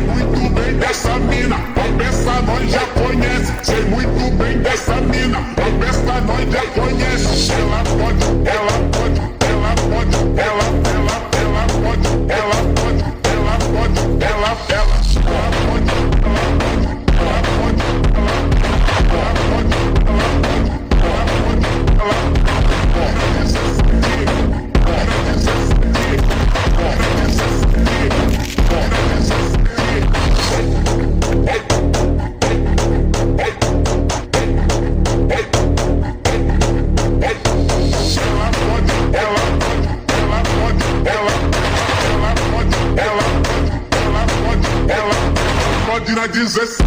muito bem dessa mina, compensa nós já conhece. Sei muito bem dessa mina, compensa nós já conhece. Ela pode, ela pode, ela pode, ela pode, ela pode, ela pode, ela pode, ela pode, na 16,